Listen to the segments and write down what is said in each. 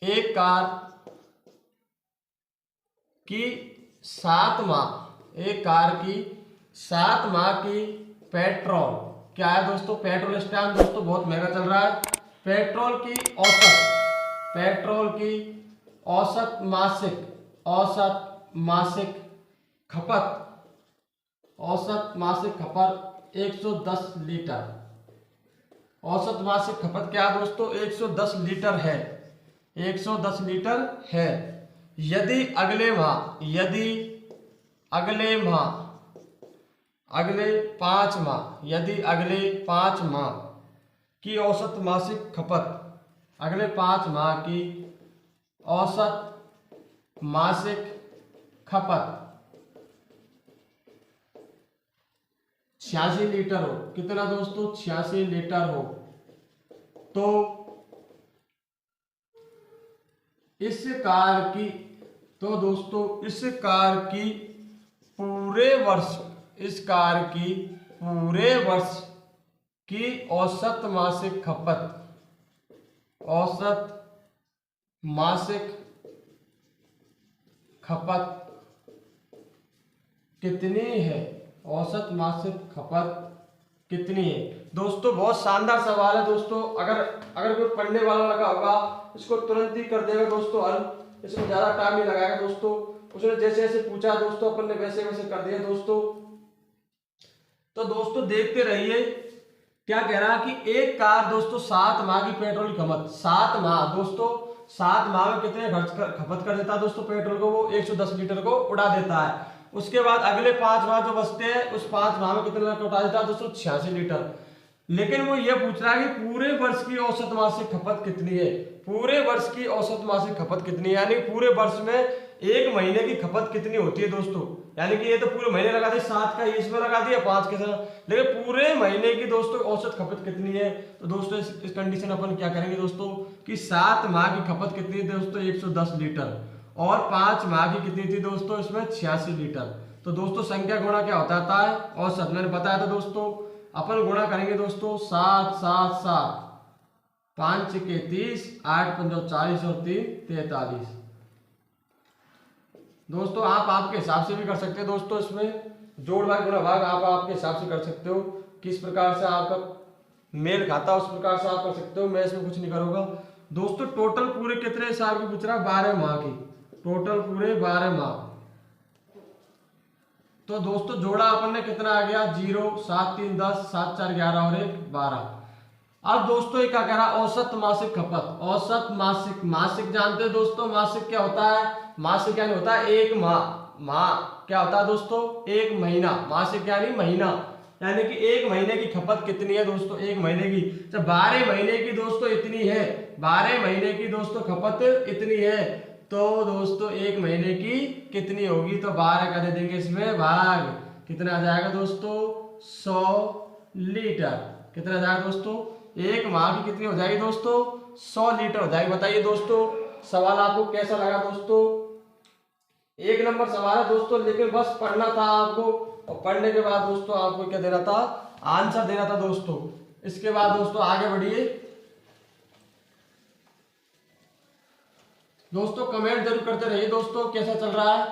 एक कार की 7 माह, एक कार की 7 माह की पेट्रोल, क्या है दोस्तों, पेट्रोल इस टाइम दोस्तों बहुत महंगा चल रहा है। पेट्रोल की औसत मासिक खपत 110 लीटर। औसत मासिक खपत क्या है दोस्तों, 110 लीटर है, 110 लीटर है। यदि अगले 5 माह की औसत मासिक खपत, अगले 5 माह की औसत मासिक खपत 86 लीटर हो, कितना दोस्तों, 86 लीटर हो, तो इस कार की पूरे वर्ष की औसत मासिक खपत कितनी है, औसत मासिक खपत कितनी है। दोस्तों बहुत शानदार सवाल है दोस्तों, अगर कोई पढ़ने वाला लगा होगा इसको तुरंत ही कर देगा दोस्तों हल, इसमें ज्यादा टाइम नहीं लगाएगा दोस्तों। उसने जैसे जैसे पूछा दोस्तों अपन ने वैसे वैसे कर दिया दोस्तों। तो दोस्तों देखते रहिए, क्या कह रहा है कि एक कार दोस्तों 7 माह की पेट्रोल की खपत, 7 माह दोस्तों, 7 माह में कितने खपत कर देता है दोस्तों पेट्रोल को, वो 110 लीटर को उड़ा देता है। उसके बाद अगले 5 माह जो बचते हैं उस 5 माह में कितने उड़ा देता है दोस्तों, 86 लीटर। लेकिन वो ये पूछ रहा है कि पूरे वर्ष की औसत मासिक खपत कितनी है, पूरे वर्ष की औसत मासिक खपत कितनी है, यानी पूरे वर्ष में एक महीने की खपत कितनी होती है दोस्तों। यानी कि ये तो पूरे महीने लगा दिए, 7 का इसमें लगा दिया, 5 के साथ, लेकिन पूरे महीने की दोस्तों औसत खपत कितनी है। तो दोस्तों इस कंडीशन अपन क्या करेंगे दोस्तों कि 7 माह की खपत कितनी थी दोस्तों, 110 लीटर, और 5 माह की कितनी थी दोस्तों, इसमें 86 लीटर। तो दोस्तों संख्या गुणा क्या होता है, औसत मैंने बताया था दोस्तों, अपन गुणा करेंगे दोस्तों 7 7 7, 5 के 30, 8 पंजो 40 और 3 43। दोस्तों आप आपके हिसाब से भी कर सकते हैं दोस्तों, इसमें जोड़ भाग गुणा भाग आप आपके हिसाब से कर सकते हो, किस प्रकार से आपका मेल खाता उस प्रकार से आप कर सकते हो, मैं इसमें कुछ नहीं करूंगा दोस्तों। टोटल पूरे कितने साल की पूछ रहा है, 12 माह की, टोटल पूरे 12 माह। तो दोस्तों जोड़ा अपन ने कितना आ गया, 0 7 3 10, 7 4 11 और 1 12। अब दोस्तों क्या कह रहा है, औसत मासिक खपत, औसत मासिक जानते हैं दोस्तों, मासिक क्या होता है, मासिक यानी होता है एक माह क्या होता है दोस्तों, एक महीना, मासिक यानी महीना, यानी कि एक महीने की खपत कितनी है दोस्तों, एक महीने की, जब 12 महीने की दोस्तों इतनी है, 12 महीने की दोस्तों खपत इतनी है, तो दोस्तों एक महीने की कितनी होगी, तो 12 कर देंगे इसमें भाग, कितना आ जाएगा दोस्तों, 100 लीटर। कितना आ जाएगा दोस्तों, एक माह की कितनी हो जाएगी दोस्तों, 100 लीटर हो जाएगी। बताइए दोस्तों सवाल आपको कैसा लगा दोस्तों, 1 नंबर सवाल है दोस्तों, लेकिन बस पढ़ना था आपको, और पढ़ने के बाद दोस्तों आपको क्या देना था, आंसर देना था दोस्तों। इसके बाद दोस्तों आगे बढ़िए दोस्तों, कमेंट जरूर करते रहिए दोस्तों, कैसा चल रहा है,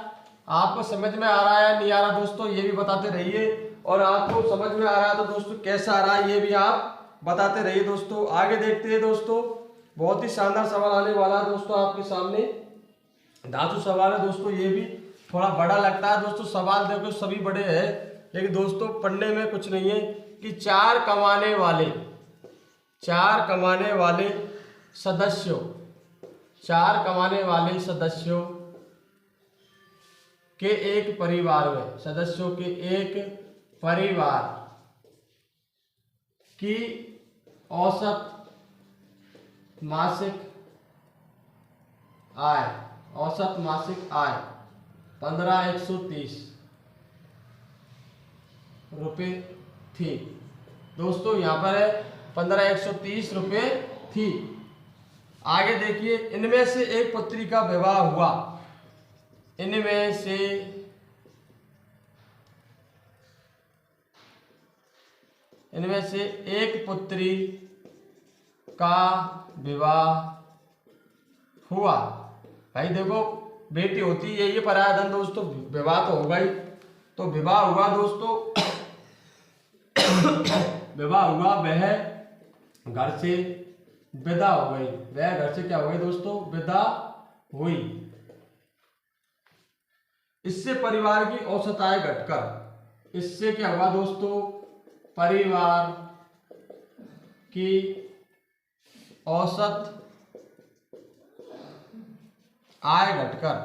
आपको समझ में आ रहा है नहीं आ रहा दोस्तों, ये भी बताते रहिए, और आपको समझ में आ रहा है तो दोस्तों कैसा आ रहा है ये भी आप बताते रहिए दोस्तों। आगे देखते हैं दोस्तों, बहुत ही शानदार सवाल आने वाला है दोस्तों आपके सामने, धातु सवाल है दोस्तों, ये भी थोड़ा बड़ा लगता है दोस्तों, सवाल देखो सभी बड़े हैं, लेकिन दोस्तों पढ़ने में कुछ नहीं है कि 4 कमाने वाले सदस्यों, 4 कमाने वाले सदस्यों के एक परिवार में, सदस्यों के एक परिवार की औसत मासिक आय, 15,130 रुपये थी दोस्तों, यहां पर है 15,130 रुपये थी। आगे देखिए, इनमें से एक पुत्री का विवाह हुआ, इनमें से एक पुत्री का विवाह हुआ। भाई देखो बेटी होती है ये पराया धन दोस्तों, विवाह तो होगा ही, तो विवाह हुआ दोस्तों विवाह हुआ, वह घर से विदा हो गई, वह घर से क्या हो गई दोस्तों, विदा हुई। इससे परिवार की औसत आय घटकर, इससे क्या हुआ दोस्तों, परिवार की औसत आय घटकर,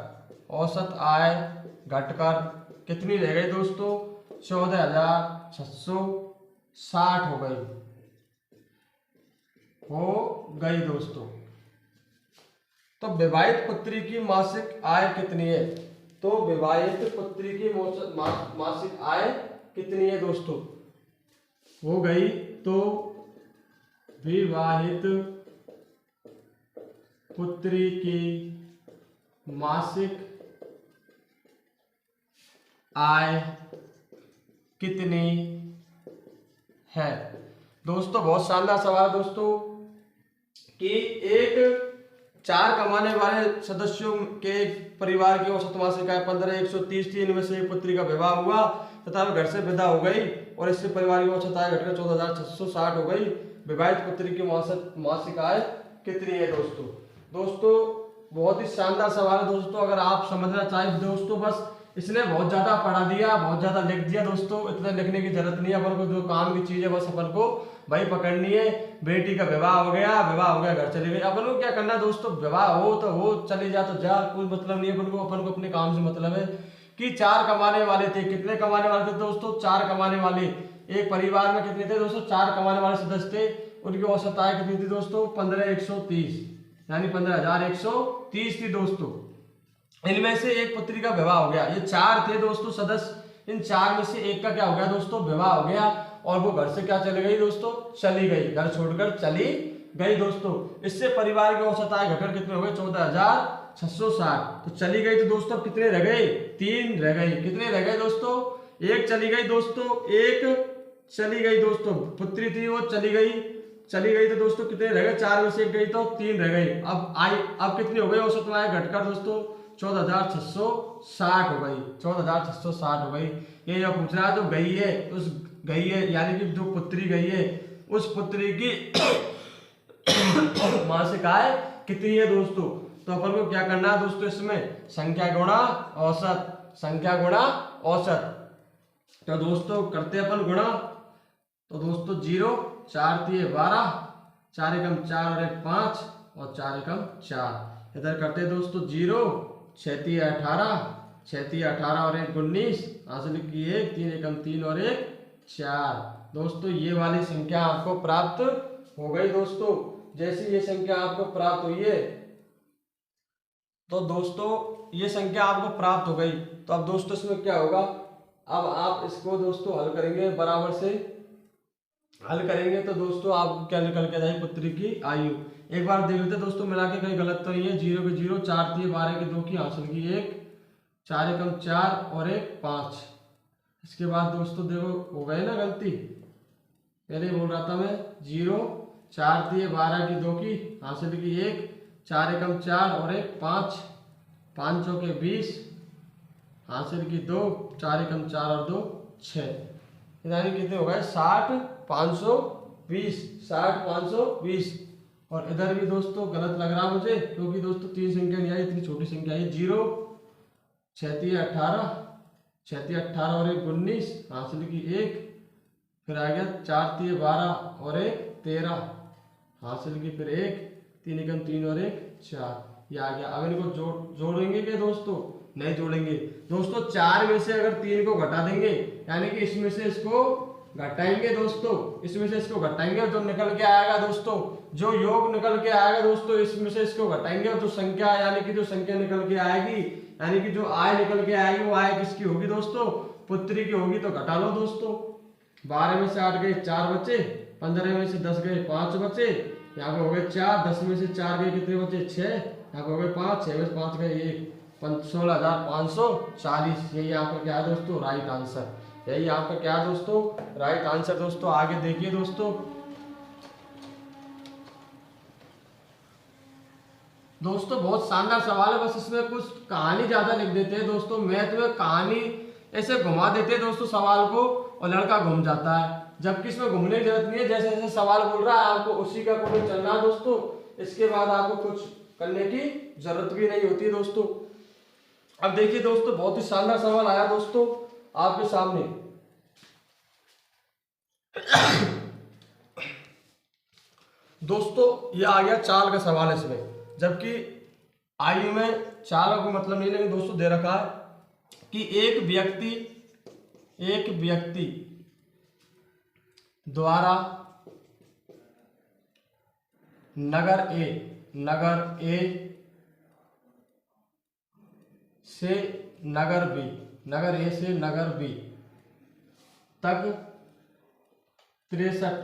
औसत आय घटकर कितनी रह गई दोस्तों, 14,660 हो गई दोस्तों। तो विवाहित पुत्री की मासिक आय कितनी है, तो विवाहित पुत्री की मासिक आय कितनी है दोस्तों, हो गई तो विवाहित पुत्री की मासिक आय कितनी है। दोस्तों बहुत शानदार सवाल दोस्तों कि एक 4 कमाने वाले सदस्यों के परिवार की औसत मासिक आय 15,130 थी, इनमें से एक पुत्री का विवाह हुआ तथा वह घर से विदा हो गई और इससे परिवार की औसत आय घटकर 14,660 हो गई। विवाहित पुत्री की मासिक आय कितनी है दोस्तों। दोस्तों बहुत ही शानदार सवाल है दोस्तों, अगर आप समझना चाहें दोस्तों, बस इसने बहुत ज्यादा पढ़ा दिया, बहुत ज्यादा लिख दिया दोस्तों, इतना लिखने की जरूरत नहीं है। अपन को जो काम की चीज है बस अपन को भाई पकड़नी है। बेटी का विवाह हो गया घर चली गई, अपन को क्या करना दोस्तों, विवाह हो तो हो, चली जा तो जा, कोई मतलब नहीं है अपन को अपने काम से मतलब है। कि 4 कमाने वाले थे, कितने कमाने वाले थे दोस्तों, 4 कमाने वाले, एक परिवार में कितने थे दोस्तों, 4 कमाने वाले सदस्य थे, उनकी औसत आय कितनी थी दोस्तों, 15,130, यानी 15,130 थी दोस्तों। इनमें से एक पुत्री का विवाह हो गया, ये 4 थे दोस्तों सदस्य, इन 4 में से एक का क्या हो गया दोस्तों, विवाह हो गया और वो घर से क्या चली गई दोस्तों, चली गई, घर छोड़कर चली गई दोस्तों। इससे परिवार की औसत आय घटकर कितने हो गए, 14,660। तो चली गई तो दोस्तों कितने रह गए, 3 रह गई। कितने रह गए दोस्तों, एक चली गई दोस्तों, एक चली गई दोस्तों, पुत्री थी वो चली गई तो दोस्तों कितने रह गए, 4 में से एक गई तो 3 रह गई। अब कितनी हो गई औसत आय घटकर दोस्तों, 14,660 हो गई, 14,660 हो गई। ये जो पूछ रहा है, जो गई है उस गई है यानी कि जो पुत्री गई है उस पुत्री की मासिक आय कितनी है दोस्तों। तो अपन को क्या करना है दोस्तों, इसमें संख्या गुणा औसत, संख्या गुणा औसत। तो दोस्तों करते अपन गुणा, तो दोस्तों 0, 4 3 12, 4 एकम 4 और 1 5 और 4 एकम 4। इधर करते दोस्तों 0, 6 3 18, 6 3 18 और 1 19, हासिल की 1, 3 एकम 3 और 1 4। दोस्तों ये वाली संख्या आपको प्राप्त हो गई दोस्तों। जैसे ये संख्या आपको प्राप्त हुई है, तो दोस्तों ये संख्या आपको प्राप्त हो गई, तो अब दोस्तों इसमें क्या होगा, अब आप इसको दोस्तों हल करेंगे, बराबर से हल करेंगे तो दोस्तों आपको क्या निकल के जाएगी, पुत्री की आयु। एक बार देख लेते दोस्तों मिला के, कहीं गलत तो नहीं है। 0 के 0, 4 3 12 के 2 की, हासिल की 1, 4 एकम 4 और 1 5। इसके बाद दोस्तों देखो हो गए ना गलती, पहले बोल रहा था मैं 0 4 3 12 की 2 की, हासिल की 1, 4 एकम 4 और 1 5, 5 चौके 20, हासिल की 2, 4 एकम 4 और 2 6। यानी कितने हो गए, 60 520, 60 520। और इधर भी दोस्तों गलत लग रहा मुझे, क्योंकि दोस्तों 3 संख्या नहीं आई, इतनी छोटी संख्या आई। 0 6 3 18, 6 3 18 और 1 19, हासिल की 1, फिर आ गया 4 3 12 और 1 13, हासिल की फिर 1, 3 एकम 3 और 1 4, ये आ गया। अब इनको जोड़ेंगे क्या दोस्तों, नहीं जोड़ेंगे दोस्तों। 4 में से अगर 3 को घटा देंगे, यानी कि इसमें से इसको घटाएंगे दोस्तों, इसमें से इसको घटाएंगे, जो निकल के आएगा दोस्तों, जो योग निकल के आएगा दोस्तों, इसमें से इसको घटाएंगे और जो संख्या यानी कि जो संख्या निकल के आएगी, यानी कि जो आय निकल के आएगी, वो आय किसकी होगी दोस्तों, पुत्री की होगी। तो घटा लो दोस्तों, 12 में से 8 गए 4 बचे, 15 में से 10 गए 5 बचे, यहाँ पे हो गए 4, 10 में से 4 गए कितने बचे 6, यहाँ पे हो गए 5, 6 में से 5 गए 1, 16,540। यही आपका क्या है दोस्तों, राइट आंसर। यही आपका क्या है दोस्तों, राइट आंसर। दोस्तों आगे देखिए दोस्तों, दोस्तों बहुत शानदार सवाल है, बस इसमें कुछ कहानी ज्यादा लिख देते हैं दोस्तों, मैथ में कहानी ऐसे घुमा देते हैं दोस्तों सवाल को और लड़का घूम जाता है, जबकि इसमें घूमने की जरूरत नहीं है। जैसे जैसे सवाल बोल रहा है आपको उसी का अकॉर्डिंग चलना है दोस्तों, इसके बाद आपको कुछ करने की जरूरत भी नहीं होती है दोस्तों। अब देखिए दोस्तों बहुत ही शानदार सवाल आया दोस्तों आपके सामने। दोस्तों ये आ गया चाल का सवाल इसमें, जबकि आयु में चाल का मतलब नहीं, लेकिन दोस्तों दे रखा है कि एक व्यक्ति द्वारा नगर ए से नगर बी तक 63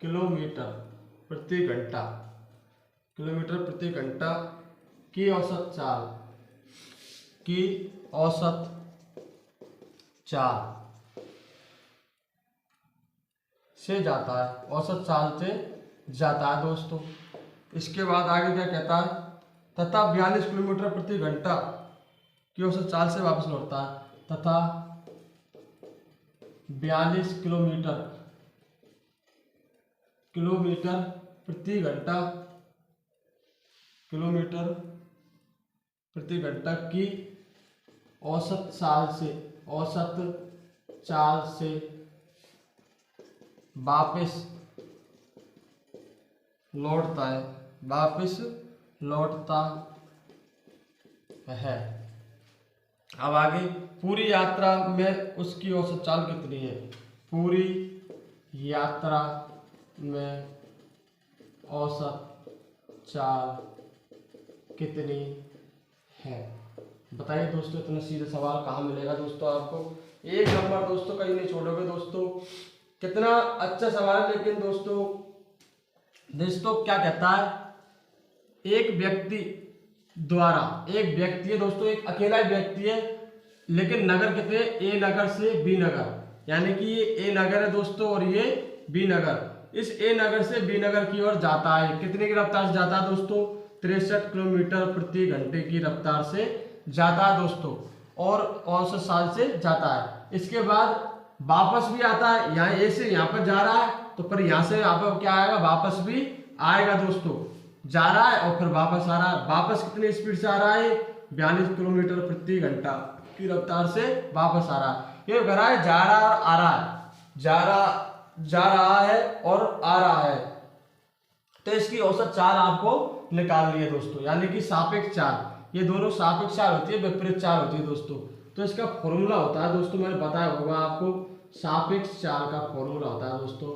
किलोमीटर प्रति घंटा की औसत चाल से जाता है दोस्तों। इसके बाद आगे क्या कहता है, तथा 42 किलोमीटर प्रति घंटा की औसत चाल से वापस लौटता है, तथा 42 किलोमीटर प्रति घंटा की औसत चाल से वापस लौटता है। अब आगे पूरी यात्रा में उसकी औसत चाल कितनी है, पूरी यात्रा में औसत चाल कितनी है, बताइए दोस्तों। इतना सीधा सवाल कहाँ मिलेगा दोस्तों आपको, 1 नंबर दोस्तों कहीं नहीं छोड़ोगे दोस्तों। कितना अच्छा सवाल है, लेकिन दोस्तों क्या कहता है, एक व्यक्ति है दोस्तों, एक अकेला व्यक्ति है, लेकिन नगर कितने, ए नगर से बी नगर, यानी कि ये ए नगर है दोस्तों और ये बी नगर। इस ए नगर से बी नगर की ओर जाता है, कितने की रफ्तार से जाता है दोस्तों, 63 किलोमीटर प्रति घंटे की रफ्तार से जाता है दोस्तों, और औसत चाल से जाता है। इसके बाद वापस भी आता है, यहाँ ए से यहाँ पर जा रहा है, तो पर यहाँ से यहाँ पर क्या आएगा, वापस भी आएगा दोस्तों, जा रहा है और फिर वापस आ रहा है। वापस कितनी स्पीड से आ रहा है, 42 किलोमीटर प्रति घंटा की रफ्तार से वापस आ रहा है। ये कह रहा है जा रहा है और आ रहा है, जा रहा है और आ रहा है, तो इसकी औसत चाल आपको निकालनी है दोस्तों, यानी कि सापेक्ष चाल। ये दोनों सापेक्ष चाल होती है, विपरीत चाल होती है दोस्तों। तो इसका फॉर्मूला होता है दोस्तों, मैंने बताया होगा आपको, सापेक्ष चाल का फॉर्मूला होता है दोस्तों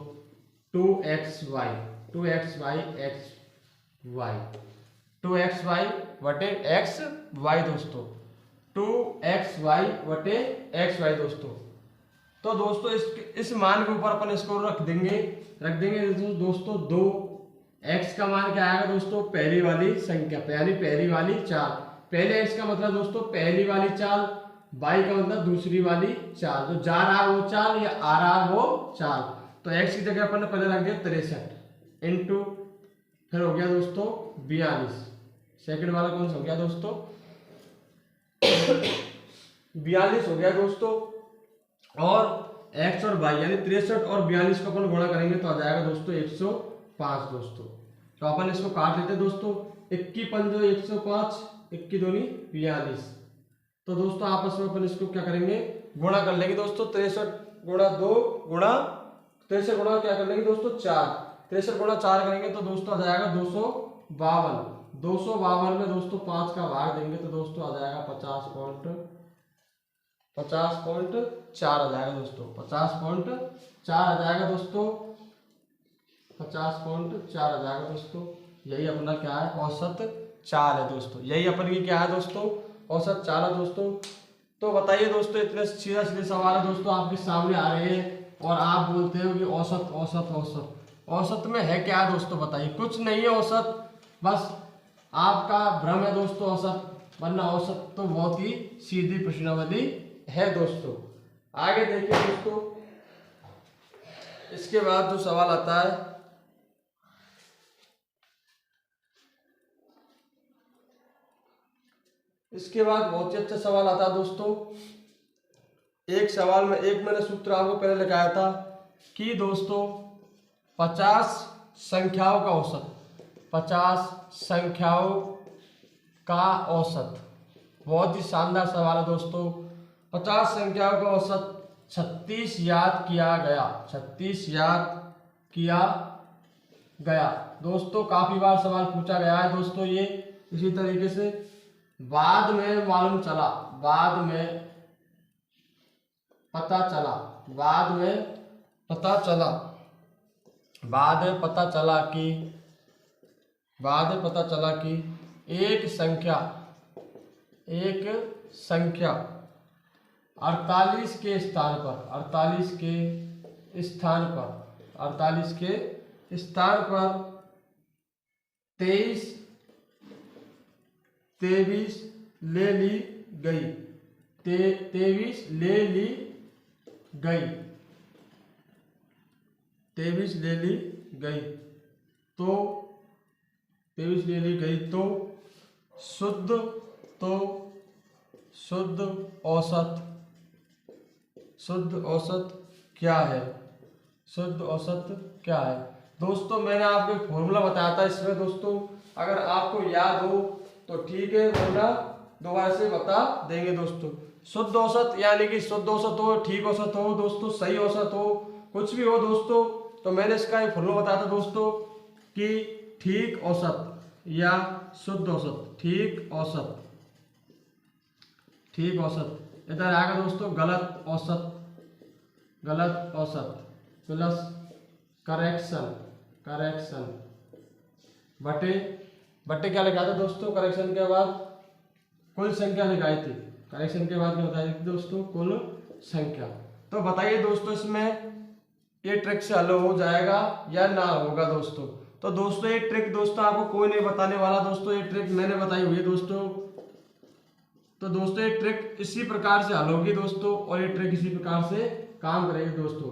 2xy बटे xy दोस्तों, 2xy बटे xy दोस्तों। तो दोस्तों इस मान के ऊपर अपन इसको रख देंगे दोस्तों 2x का मान क्या आएगा दोस्तों, पहली वाली संख्या, यानी पहली वाली चाल। पहले x का मतलब दोस्तों पहली वाली चाल, y का मतलब दूसरी वाली चाल, जो जा रहा है वो चाल या आ रहा है वो चाल। तो x की जगह अपन ने पहले रख दिया 63 इंटू, फिर हो गया दोस्तों 42, सेकंड वाला कौन सा हो गया दोस्तों 42 हो गया दोस्तों, और x और y यानी 63 और 42 को अपन गुणा करेंगे तो आ जाएगा दोस्तों 105 दोस्तों। तो अपन इसको काट लेते हैं दोस्तों, 21 पंजो 105, 21 दूनी 42। तो दोस्तों आपस में अपन इसको क्या करेंगे, गुणा कर लेंगे दोस्तों, 63 गुणा 2 गुणा 63 गुणा क्या कर लेंगे दोस्तों 4, 63 गुणा 4 करेंगे तो दोस्तों आ जाएगा 252 में दोस्तों 5 का भाग देंगे तो दोस्तों आ जाएगा 50.4 आ जाएगा दोस्तों, 50.4 आ जाएगा दोस्तों, 50.4 आ जाएगा दोस्तों। यही अपना क्या है, औसत चाल है दोस्तों, यही अपन की क्या है दोस्तों, औसत चाल है दोस्तों। तो बताइए दोस्तों, इतने सीधा सीधे सवाल है दोस्तों आपके सामने आ रहे हैं और आप बोलते हो कि औसत औसत औसत, औसत में है क्या दोस्तों, बताइए। कुछ नहीं है औसत, बस आपका भ्रम है दोस्तों औसत, वरना औसत तो बहुत ही सीधी प्रश्नावली है दोस्तों। आगे देखिए दोस्तों, इसके बाद जो सवाल आता है, इसके बाद बहुत ही अच्छा सवाल आता है दोस्तों। एक सवाल में एक मैंने सूत्र आपको पहले लगाया था कि दोस्तों 50 संख्याओं का औसत, 50 संख्याओं का औसत, बहुत ही शानदार सवाल है दोस्तों। 50 संख्याओं का औसत 36 याद किया गया, 36 याद किया गया दोस्तों। काफी बार सवाल पूछा गया है दोस्तों ये। इसी तरीके से बाद में मालूम चला, बाद में पता चला, बाद में पता चला, बाद में पता चला कि, बाद में पता चला कि एक संख्या 48 के स्थान पर, 48 के स्थान पर, 48 के स्थान पर 23 ले ली गई, 23 ले ली गई, 23 ले ली गई, तो 23 ले ली गई तो शुद्ध, तो शुद्ध औसत, शुद्ध औसत क्या है, शुद्ध औसत क्या है दोस्तों। मैंने आपको एक फॉर्मूला बताया था इसमें दोस्तों, अगर आपको याद हो तो ठीक है, वरना दोबारा से बता देंगे दोस्तों। शुद्ध औसत यानी कि शुद्ध औसत हो, ठीक औसत हो दोस्तों, सही औसत हो, कुछ भी हो दोस्तों, तो मैंने इसका एक फॉर्मूला बताया था दोस्तों कि ठीक औसत या शुद्ध औसत, ठीक औसत, ठीक औसत इधर आएगा दोस्तों गलत औसत, गलत औसत प्लस करेक्शन, करेक्शन बटे, बटे क्या लिखा था दोस्तों, करेक्शन के बाद कुल संख्या लिखाई थी, करेक्शन के बाद क्या बताई थी दोस्तों, कुल संख्या। तो बताइए दोस्तों इसमें ये ट्रिक से हल हो जाएगा या ना होगा दोस्तों। तो दोस्तों ये ट्रिक दोस्तों आपको कोई नहीं बताने वाला दोस्तों, ये ट्रिक मैंने बताई हुई है दोस्तों। तो दोस्तों ये ट्रिक इसी प्रकार से हल होगी दोस्तों, और ये ट्रिक इसी प्रकार से काम करेगी दोस्तों।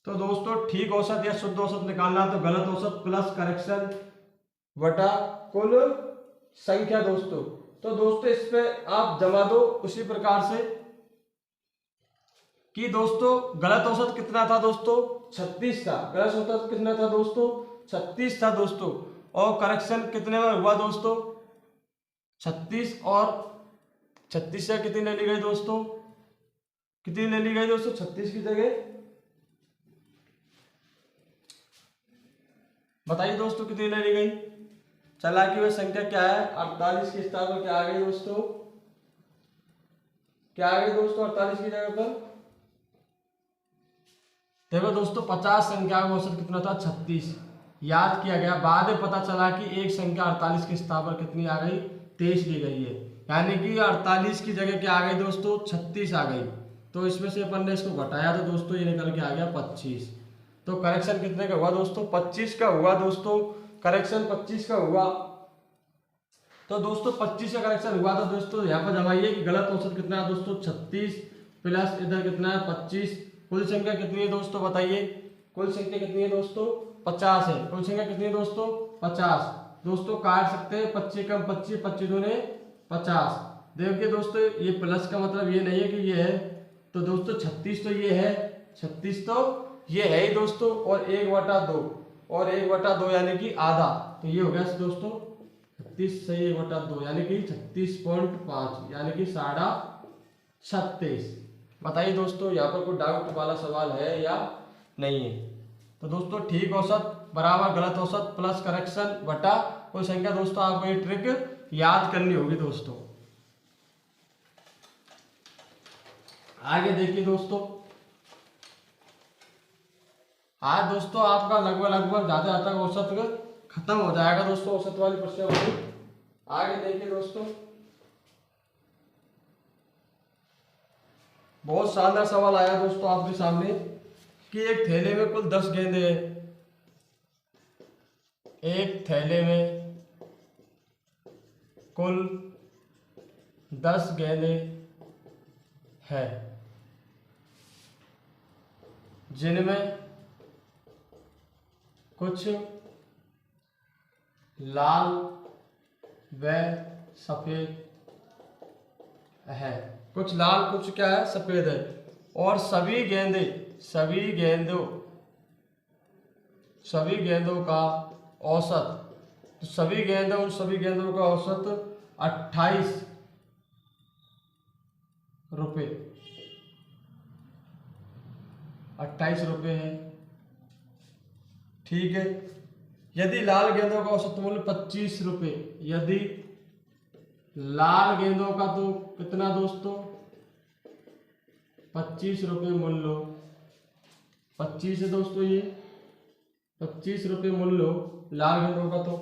तो दोस्तों ठीक औसत या शुद्ध औसत निकालना तो गलत औसत प्लस करेक्शन बटा कुल संख्या दोस्तों। तो दोस्तों इस पे आप जमा दो उसी प्रकार से कि दोस्तों गलत औसत कितना था दोस्तों, 36 था, गलत औसत कितना था दोस्तों, 36 था दोस्तों, और करेक्शन कितने में हुआ दोस्तों, 36, और 36 से कितनी ले ली गई दोस्तों, कितनी ले ली गई दोस्तों, 36 की जगह बताइए दोस्तों कितनी ले ली गई। चालाकी में संख्या क्या है, 48 के स्थान पर क्या आ गई दोस्तों, क्या आ गई दोस्तों 48 की जगह पर, देखो दोस्तों 50 संख्या का औसत कितना था, 36 याद किया गया, बाद में पता चला कि एक संख्या 48 के स्थान पर कितनी आ गई, 23 ली गई है, यानी कि 48 की जगह क्या आ गई दोस्तों, 36 आ गई। तो इसमें से अपन ने इसको घटाया तो दोस्तों ये निकल के आ गया 25। तो करेक्शन कितने का हुआ दोस्तों, 25 का हुआ दोस्तों, करेक्शन 25 का हुआ। तो दोस्तों 25 का करेक्शन हुआ तो दोस्तों यहाँ पर जमाइए कि गलत औसत कितना है दोस्तों, 36 प्लस इधर कितना है 25, कुल संख्या कितनी है दोस्तों बताइए, कुल संख्या कितनी है दोस्तों, 50 है, कुल संख्या कितनी है दोस्तों 50। दोस्तों काट सकते हैं 25 कम 25, 25 दूने 50। देखिए दोस्तों ये प्लस का मतलब ये नहीं है कि ये है, तो दोस्तों 36 तो ये है, 36 तो ये है ही दोस्तों, और 1/2, और 1/2 यानी कि आधा, तो ये हो गया दोस्तों 36 से 1/2 यानी कि 36.5 यानी कि 36.5। बताइए दोस्तों यहाँ पर कोई डाउट वाला सवाल है या नहीं है। तो दोस्तों ठीक औसत बराबर गलत औसत प्लस करेक्शन बटा कोई संख्या। दोस्तों आपको ये ट्रिक याद करनी होगी दोस्तों। आगे देखिए दोस्तों, आज दोस्तों आपका लगभग ज्यादा तक औसत खत्म हो जाएगा दोस्तों, औसत वाली प्रश्न। आगे देखिए दोस्तों, बहुत शानदार सवाल आया दोस्तों आपके सामने कि एक थैले में कुल 10 गेंदे हैं, एक थैले में कुल 10 गेंदे हैं, जिनमें कुछ लाल वह सफेद है। कुछ लाल कुछ क्या है, सफेद है। और सभी गेंदों का औसत, तो सभी गेंदों का औसत 28 रुपये 28 रुपये है। ठीक है। यदि लाल गेंदों का औसत मूल्य 25 रुपये, यदि लाल गेंदों का तो कितना दोस्तों, 25 रुपये मूल्य, 25 है दोस्तों, ये 25 रुपये मूल्य लाल गेंदों का तो,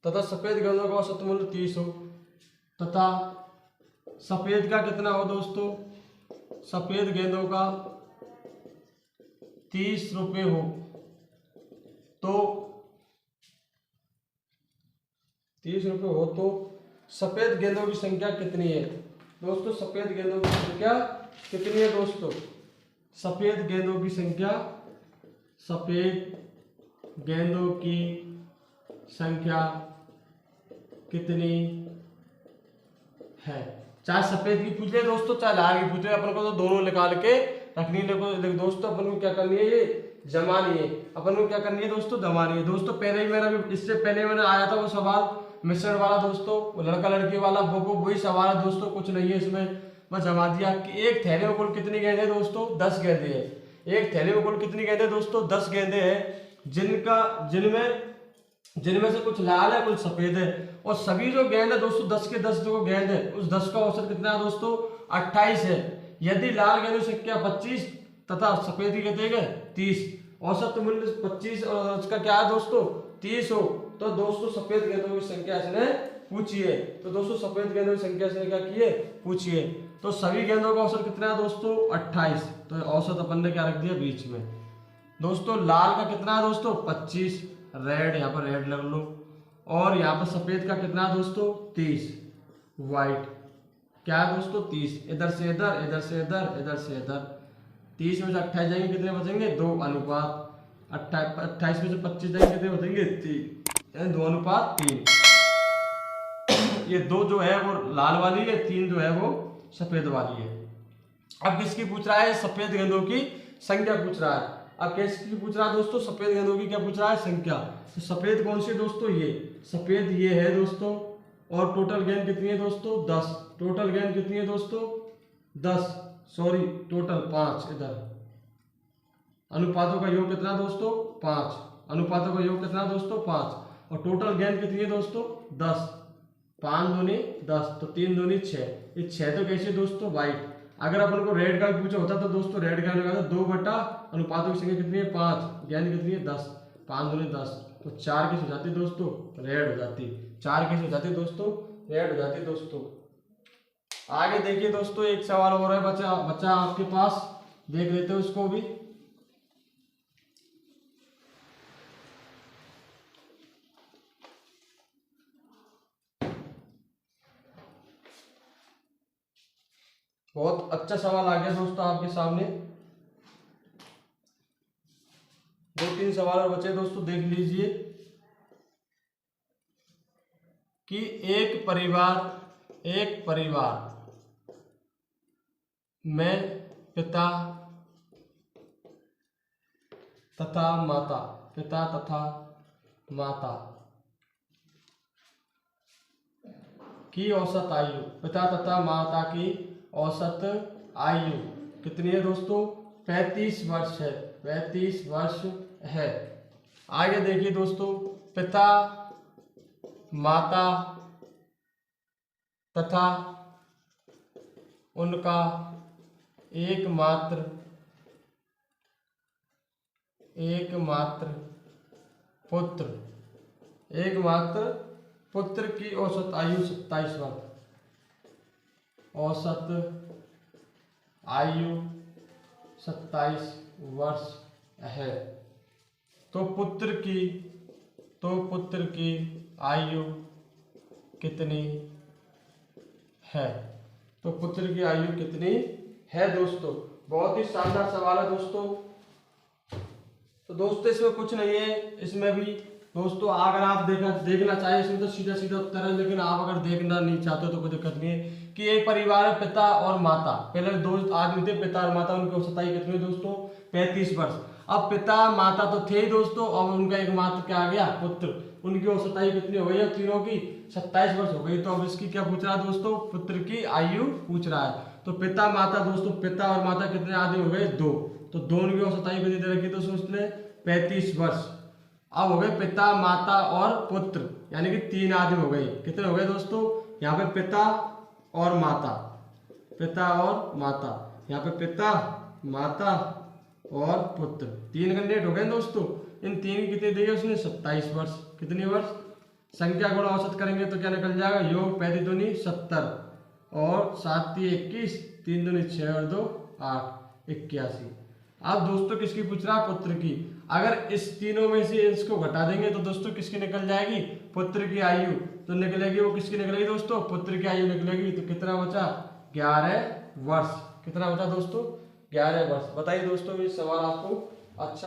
तथा सफेद गेंदों का औसत मूल्य 30 हो, तथा सफेद का कितना हो दोस्तों, सफेद गेंदों का 30 रुपये हो, तो 30 रुपये हो तो सफेद गेंदों की संख्या कितनी है दोस्तों, सफेद गेंदों की संख्या कितनी है दोस्तों, सफेद गेंदों की संख्या कितनी है। चाहे सफेद की पूछ ले दोस्तों, चाहे लाल की पूछ ले, अपन को तो दोनों निकाल के रखनी है दोस्तों। अपन को क्या करनी है, ये जमानी है। अपन को क्या करनी है दोस्तों, जमानी है। दोस्तों पहले ही मेरा भी, इससे पहले मैंने आया था वो सवाल मिश्रण वाला दोस्तों, वो लड़का लड़की वाला, वो वही सवाल है दोस्तों, कुछ नहीं है इसमें, मैं जमा दिया कि एक थैले में कुल कितनी गेंदे हैं दोस्तों, 10 गेंदे हैं। एक थैले में कुल कितनी गेंदे दोस्तों, 10 गेंदे हैं, जिनमें से कुछ लाल है कुछ सफेद है। और सभी जो गेंद है दोस्तों, 10 के 10 जो गेंद है, उस 10 का औसत कितना है दोस्तों, 28 है। यदि लाल गेंदों की संख्या 25 तथा सफेद की कितने है 30, औसत मूल्य 25 और उसका क्या है दोस्तों 30 हो, तो दोस्तों सफेद गेंदों की संख्या इसने पूछी है। तो दोस्तों सफेद गेंदों की संख्या इसने क्या की है, पूछी है। तो सभी गेंदों का औसत कितना है दोस्तों 28, तो औसत अपन ने क्या रख दिया बीच में। दोस्तों लाल का कितना है दोस्तों 25, रेड, यहाँ पर रेड लग लो। और यहाँ पर सफेद का कितना है दोस्तों 30, व्हाइट क्या है दोस्तों 30, इधर से इधर, इधर से इधर, इधर से इधर। 30 में से 28 जाएंगे कितने बचेंगे 2 अनुपात, 28 में से 25 जाएंगे कितने बचेंगे 3, यानी 2 अनुपात 3। ये 2 जो है वो लाल वाली है, 3 जो है वो सफेद वाली है। अब किसकी पूछ रहा है, सफेद गेंदों की संख्या पूछ रहा है। अब किसकी पूछ रहा है दोस्तों, सफेद गेंदों की क्या पूछ रहा है, संख्या। तो सफेद कौन सी है दोस्तों, ये सफेद ये है दोस्तों। और टोटल गेंद कितनी है दोस्तों 10, टोटल गेंद कितनी है दोस्तों 10, सॉरी टोटल 5, इधर अनुपातों का योग कितना दोस्तों 5, अनुपातों का योग कितना दोस्तों 5। और टोटल गेंद कितनी है दोस्तों 10, 5 दूनी 10, तो 3 दूनी 6, ये 6 तो कैसे दोस्तों व्हाइट। अगर अपन को रेड का पूछा होता तो दोस्तों रेड का लगा 2 बटा अनुपातों की संख्या कितनी है 5, गेंद कितनी है 10, 5 दूनी 10, तो 4 कैसे हो जाती दोस्तों रेड हो जाती, 4 कैसे हो जाती दोस्तों रेड हो जाती दोस्तों। आगे देखिए दोस्तों, एक सवाल और है बच्चा आपके पास, देख लेते हैं उसको भी। बहुत अच्छा सवाल आ गया दोस्तों आपके सामने, 2-3 सवाल और बचे दोस्तों, देख लीजिए कि एक परिवार में पिता तथा माता की औसत आयु, पिता तथा माता की औसत आयु कितनी है दोस्तों 35 वर्ष है, 35 वर्ष है। आगे देखिए दोस्तों, पिता माता तथा उनका एकमात्र पुत्र की औसत आयु 27 वर्ष, औसत आयु 27 वर्ष है। तो पुत्र की आयु कितनी है, तो पुत्र की आयु कितनी है दोस्तों। बहुत ही शानदार सवाल है दोस्तों। तो दोस्तों इसमें कुछ नहीं है, इसमें भी दोस्तों अगर आप देखना चाहिए इसमें तो सीधा सीधा उत्तर है, लेकिन आप अगर देखना नहीं चाहते हो तो कोई दिक्कत नहीं है। कि एक परिवार में पिता और माता, पहले दो आदमी थे पिता और माता, उनकी औसत आयु कितनी है दोस्तों 35 वर्ष। अब पिता माता तो थे ही दोस्तों, अब उनका एकमात्र क्या आ गया पुत्र, उनकी औसत आयु कितनी हो गई है तीनों की 27 वर्ष हो गई। तो अब इसकी क्या पूछ रहा है दोस्तों, पुत्र की आयु पूछ रहा है। तो पिता माता दोस्तों, पिता और माता कितने आदमी हो गए दो, तो दोनों की औसत आयु कितनी दे रखी तो सोच ले 35 वर्ष। अब हो गए पिता माता और पुत्र, यानी कि 3 आदमी हो गए। कितने हो गए दोस्तों, यहाँ पे पिता और माता, पिता और माता, यहाँ पे पिता माता और पुत्र, 3 कैंडिडेट हो गए दोस्तों। इन 3 की कितनी दी है उसने 27 वर्ष। कितनी वर्ष, संख्या गुणा औसत करेंगे तो क्या निकल जाएगा, योग 35 दूनी 70 और 7 × 21, 3 दूनी 6 और 2 8, 81। अब दोस्तों किसकी पूछ रहा है, पुत्र की। अगर इस तीनों में से इसको घटा देंगे तो दोस्तों किसकी निकल जाएगी, पुत्र की आयु। तो निकलेगी वो किसकी निकलेगी दोस्तों, पुत्र की आयु निकलेगी। तो कितना बचा 11 वर्ष। कितना बचा दोस्तों 11 वर्ष। बताइए दोस्तों ये सवाल आपको अच्छा